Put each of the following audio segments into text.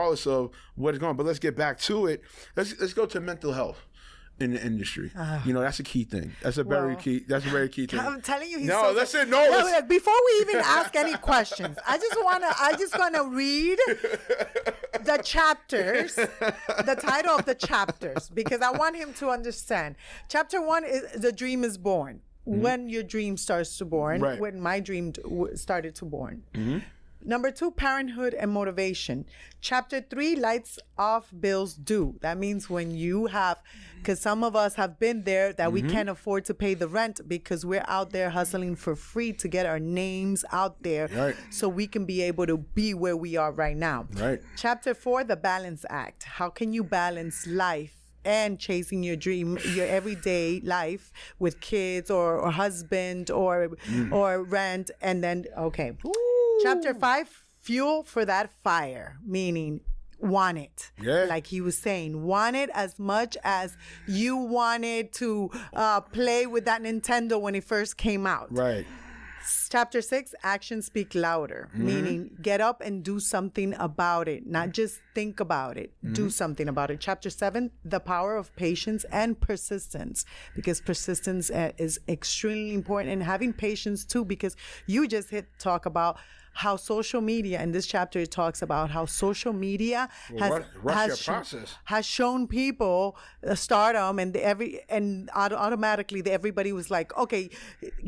regardless of what is going on. But let's get back to it. Let's go to mental health in the industry. That's a key thing. That's a very key thing. I'm telling you, before we even ask any questions, I just wanna read the chapters, the title of the chapters, because I want him to understand. Chapter 1 is The Dream is Born. When your dream starts to born, when my dream started to born. Number 2, parenthood and motivation. Chapter 3, lights off, bills due. That means when you have, because some of us have been there, that we can't afford to pay the rent because we're out there hustling for free to get our names out there so we can be able to be where we are right now. Chapter 4, the balance act. How can you balance life and chasing your dream, your everyday life with kids or husband or rent, and then Chapter 5, fuel for that fire, meaning want it. Like he was saying, want it as much as you wanted to play with that Nintendo when it first came out. Chapter 6, actions speak louder, meaning get up and do something about it, not just think about it, do something about it. Chapter 7, the power of patience and persistence, because persistence is extremely important, and having patience too, because you just talk about how social media, in this chapter it talks about how social media has shown people stardom, and automatically everybody was like, okay,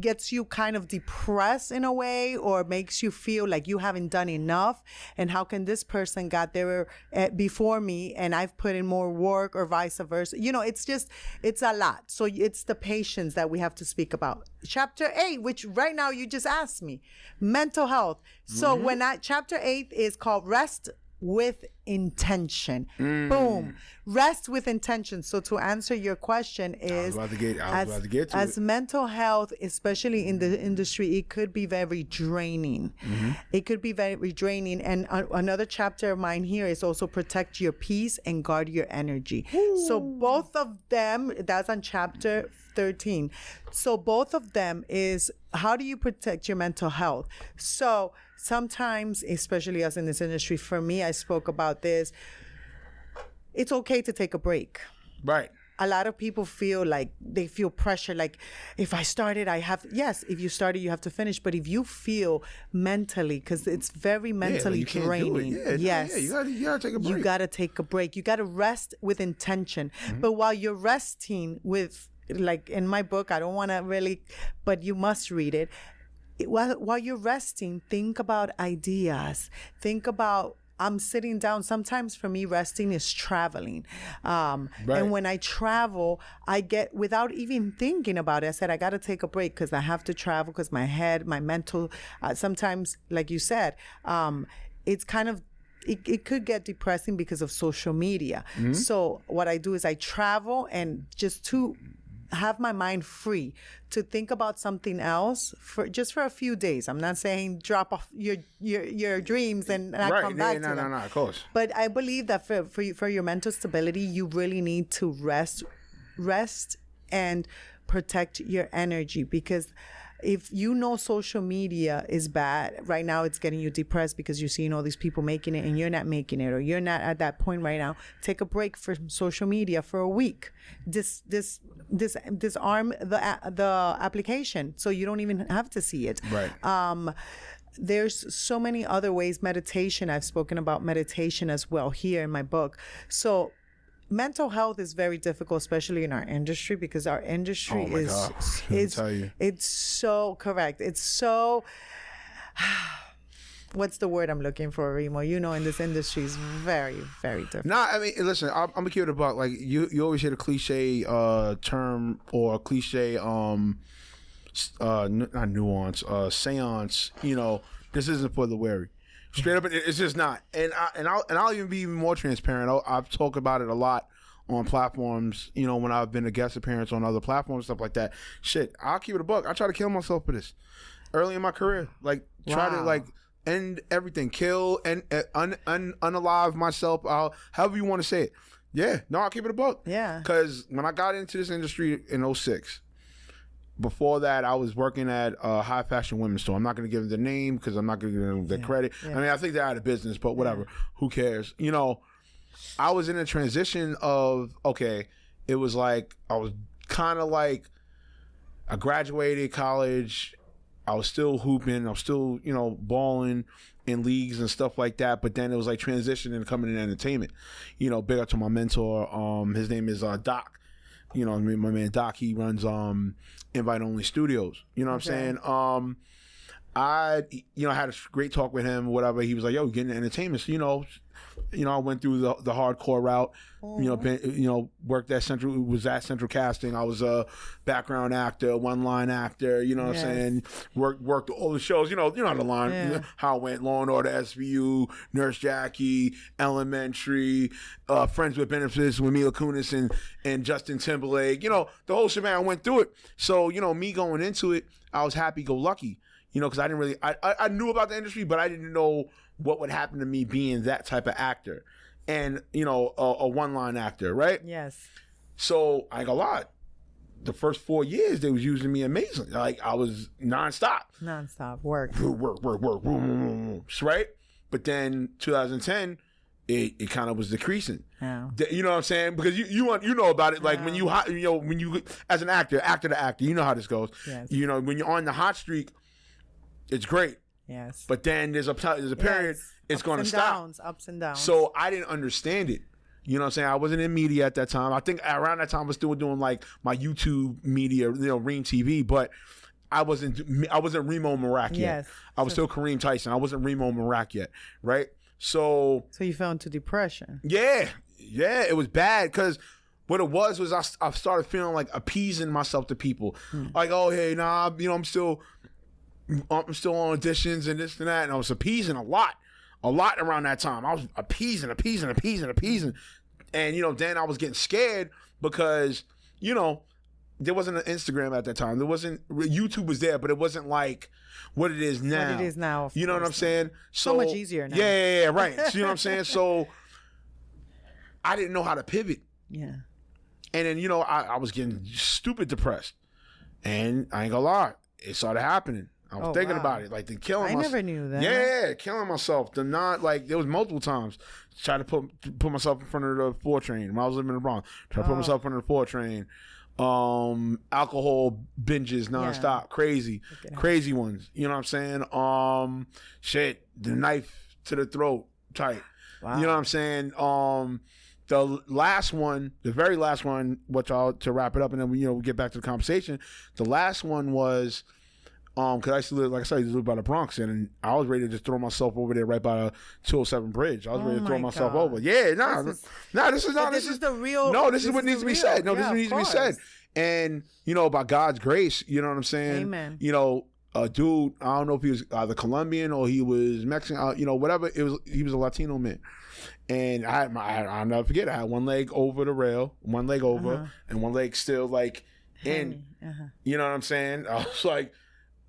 gets you kind of depressed in a way, or makes you feel like you haven't done enough, and how can this person got there before me and I've put in more work, or vice versa. It's a lot. So it's the patience that we have to speak about. Chapter 8, which right now you just asked me, mental health. So chapter 8 is called Rest with Intention. Boom. Rest with intention. So to answer your question is, I was about to get to as it. mental health, especially in the industry, it could be very draining. It could be very draining. And another chapter of mine here is also protect your peace and guard your energy. So both of them, that's on chapter 13. So both of them is, how do you protect your mental health? So sometimes, especially us in this industry, for me, I spoke about this, it's okay to take a break. A lot of people feel like they feel pressure, like if I started, yes, if you started, you have to finish. But if you feel mentally, because it's very mentally draining. You gotta take a break. You gotta take a break. You gotta rest with intention. But while you're resting with, like in my book, I don't want to really, but you must read it. While you're resting, think about ideas. Think about, I'm sitting down. Sometimes for me, resting is traveling. And when I travel, I get, without even thinking about it, I said, I got to take a break because I have to travel, because my head, my mental, sometimes, like you said, it's kind of, it could get depressing because of social media. So what I do is I travel, and just to have my mind free to think about something else for a few days. I'm not saying drop off your dreams and not come back to them. No, of course. But I believe that for your mental stability, you really need to rest and protect your energy, because if you know social media is bad right now, it's getting you depressed because you're seeing all these people making it and you're not making it, or you're not at that point right now. Take a break from social media for a week. Disarm the application so you don't even have to see it. There's so many other ways. Meditation, I've spoken about meditation as well here in my book. So mental health is very difficult, especially in our industry, because our industry it's so correct. It's so, what's the word I'm looking for, Remo? In this industry is very, very difficult. Nah, I mean, listen, I'm gonna keep it about, like, you always hear the cliche term, or cliche not nuance, seance. This isn't for the weary. Straight up, it's just not. And I'll even be even more transparent. I've talked about it a lot on platforms, when I've been a guest appearance on other platforms, stuff like that. Shit, I'll keep it a buck. I try to kill myself for this early in my career. Like, try to, end everything, kill and unalive myself. However you want to say it. Yeah, no, I'll keep it a buck. Yeah. Because when I got into this industry in 2006, before that, I was working at a high fashion women's store. I'm not going to give them the name because I'm not going to give them the credit. I mean, I think they're out of business, but whatever. Who cares? You know, I was in a transition of, okay, it was like, I was kind of like, I graduated college. I was still hooping. I was still, you know, balling in leagues and stuff like that. But then it was like transitioning and coming in entertainment. You know, big up to my mentor. His name is Doc. You know, my man Doc, he runs Invite Only Studios. You know what I'm saying? I had a great talk with him, whatever. He was like, yo, get into entertainment. So, I went through the hardcore route, worked at Central Casting. I was a background actor, one-line actor, you know what I'm saying? Worked all the shows, you know the line, how it went, Law & Order, SVU, Nurse Jackie, Elementary, Friends with Benefits with Mila Kunis and Justin Timberlake, the whole shebang. I went through it. So, me going into it, I was happy-go-lucky. Because I didn't really, I knew about the industry, but I didn't know what would happen to me being that type of actor and, a one-line actor, right? Yes. So I ain't gonna lie. The first 4 years, they was using me amazing. Like, I was nonstop. Work. Right? But then 2010, it kind of was decreasing. Yeah. You know what I'm saying? Because you know about it. Like when you as an actor to actor, you know how this goes. Yes. When you're on the hot streak, it's great. Yes. But then there's a period it's going to stop. Ups and downs. So I didn't understand it. You know what I'm saying? I wasn't in media at that time. I think around that time I was still doing like my YouTube media, Ream TV, but I wasn't Remo Marak yet. Yes. I was still Kareem Tyson. I wasn't Remo Marak yet, right? So you fell into depression. Yeah, it was bad because what it was I started feeling like appeasing myself to people. Like, oh, hey, nah, I'm still on auditions and this and that, and I was appeasing a lot around that time. I was appeasing, and then I was getting scared because there wasn't an Instagram at that time. There wasn't YouTube was there, but it wasn't like what it is now. What it is now, you know what I'm saying? So much easier now. Yeah, right. So, you know what I'm saying? So I didn't know how to pivot. Yeah. And then I was getting stupid depressed, and I ain't gonna lie, it started happening. I was thinking about it, like the killing myself. I never knew that. Yeah, killing myself. There was multiple times. Try to put myself in front of the 4 train when I was living in the Bronx. Try to put myself in front of the 4 train. Alcohol binges nonstop. Crazy ones. You know what I'm saying? The knife to the throat type. Wow. You know what I'm saying? The very last one, to wrap it up, and then we get back to the conversation. The last one was, because I used to live, like I said, I used to live by the Bronx, and I was ready to just throw myself over there right by the 207 bridge. I was ready to throw myself over. Yeah, this is the real. No, this is what needs to be said. No, this is what needs to be said. And by God's grace, you know what I'm saying? Amen. A dude, I don't know if he was either Colombian or he was Mexican, whatever. He was a Latino man. And I'll never forget, I had one leg over the rail, one leg over, and one leg still like in. You know what I'm saying? I was like,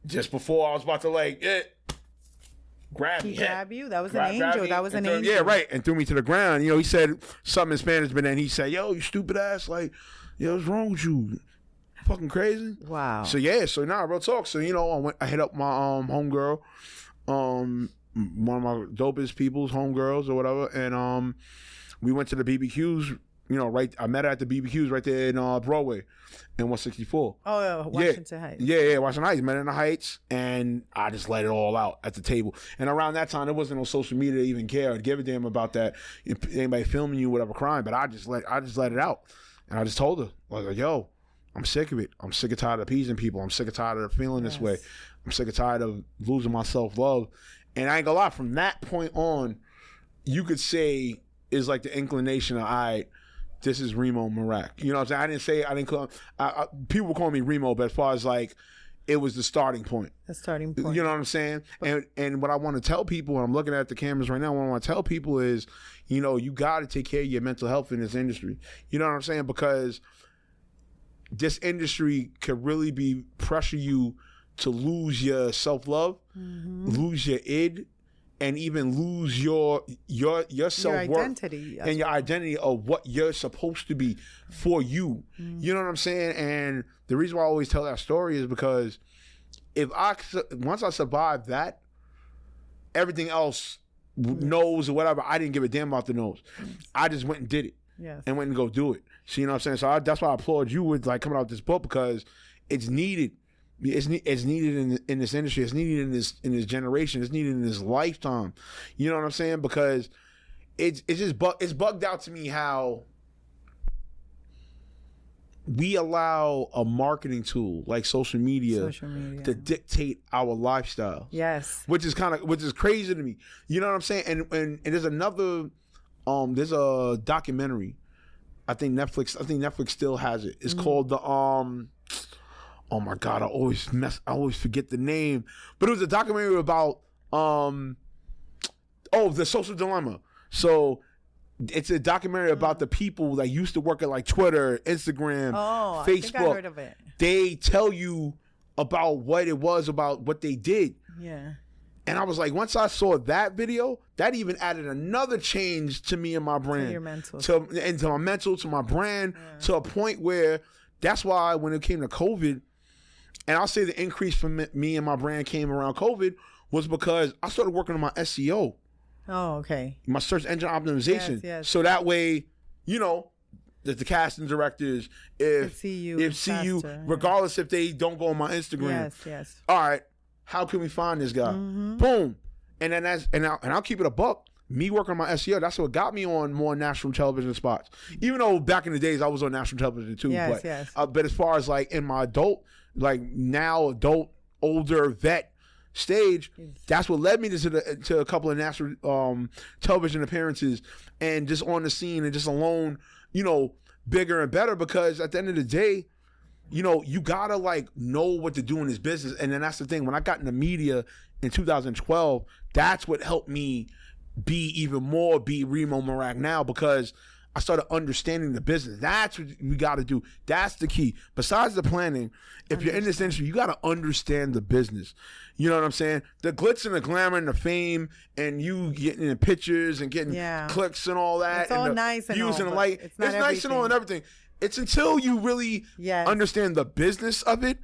just before I was about to grab me. He grabbed you? That was an angel. That was an angel. Yeah, right. And threw me to the ground. He said something in Spanish, but then he said, yo, you stupid ass. Like, yo, what's wrong with you? Fucking crazy. Wow. So, real talk. So, I hit up my homegirl, one of my dopest people's homegirls or whatever, and we went to the BBQs. I met her at the BBQs right there in Broadway in 164. Oh, yeah, Washington Heights. Yeah, Washington Heights. Met her in the Heights, and I just let it all out at the table. And around that time, there wasn't no social media to even care or give a damn about that. If anybody filming you, whatever crime, but I just let it out. And I just told her, like, yo, I'm sick of it. I'm sick and tired of appeasing people. I'm sick and tired of feeling this way. I'm sick and tired of losing my self-love. And I ain't gonna lie, from that point on, you could say is like the inclination of, this is Remo Marak. You know what I'm saying? I didn't call people call me Remo, but as far as like, it was the starting point. The starting point. You know what I'm saying? And what I want to tell people, and I'm looking at the cameras right now, what I want to tell people is, you got to take care of your mental health in this industry. You know what I'm saying? Because this industry could really pressure you to lose your self-love, lose your id, and even lose your self-worth identity and your identity of what you're supposed to be for you. You know what I'm saying? And the reason why I always tell that story is because once I survived that, everything else, nose or whatever, I didn't give a damn about the nose. I just went and did it. Yes. And went and go do it. So, you know what I'm saying? So that's why I applaud you with like coming out with this book, because it's needed. It's needed in this industry. It's needed in this generation. It's needed in this lifetime. You know what I'm saying? Because it's bugged out to me how we allow a marketing tool like social media to dictate our lifestyle. Yes. Which is crazy to me. You know what I'm saying? And there's another there's a documentary. I think Netflix still has it. It's called the oh my God, I always forget the name. But it was a documentary about the social dilemma. So it's a documentary about the people that used to work at like Twitter, Instagram, Facebook. I think I heard of it. They tell you about what it was, about what they did. Yeah. And I was like, once I saw that video, that even added another change to me and my brand. To your mental. To my mental, to my brand, to a point where that's why when it came to COVID, and I'll say the increase for me and my brand came around COVID was because I started working on my SEO. Oh, okay. My search engine optimization. Yes. So that way, you know, that the casting directors, see you, regardless if they don't go on my Instagram. Yes. All right. How can we find this guy? Boom. And then I'll keep it a buck. Me working on my SEO, that's what got me on more national television spots. Even though back in the days I was on national television too. But as far as like in my adult older vet stage, that's what led me to a couple of national television appearances and just on the scene and just alone, you know, bigger and better, because at the end of the day, you know, you gotta like know what to do in this business. And then that's the thing. When I got in the media in 2012, that's what helped me be Remo Marac now, because I started understanding the business. That's what we gotta do. That's the key. Besides the planning, if you're in this industry, you gotta understand the business. You know what I'm saying? The glitz and the glamour and the fame and you getting in pictures and getting clicks and all that. It's all and nice and views all, and the light. It's nice and all and everything. It's until you really understand the business of it,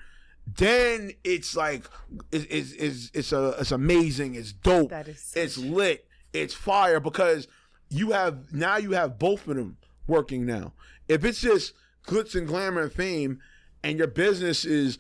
then it's like it's amazing, it's dope, it's lit, it's fire, because you have both of them working now. If it's just glitz and glamour and fame, and your business is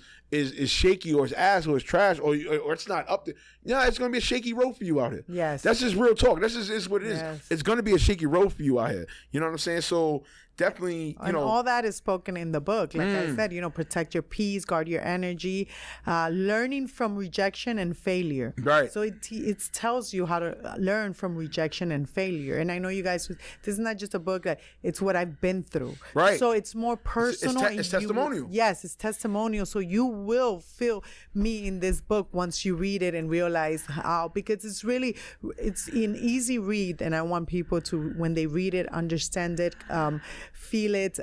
shaky or it's ass or it's trash or it's not up there, it's gonna be a shaky road for you out here. Yes, that's just real talk. That's just is what it is. Yes. It's gonna be a shaky road for you out here. You know what I'm saying? So definitely, and all that is spoken in the book. Like I said, protect your peace, guard your energy, learning from rejection and failure. Right. So it tells you how to learn from rejection and failure. And I know you guys, this is not just a book, that it's what I've been through. Right. So it's more personal. It's testimonial. Yes, it's testimonial. So you will feel me in this book once you read it and realize how, because it's an easy read. And I want people to, when they read it, understand it, feel it,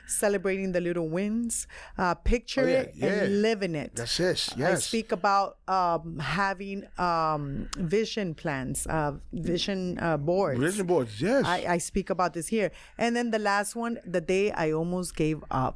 celebrating the little wins, picture it and live in it. That's it. Yes. I speak about having vision plans, vision boards. Vision boards, yes. I speak about this here. And then the last one, the day I almost gave up.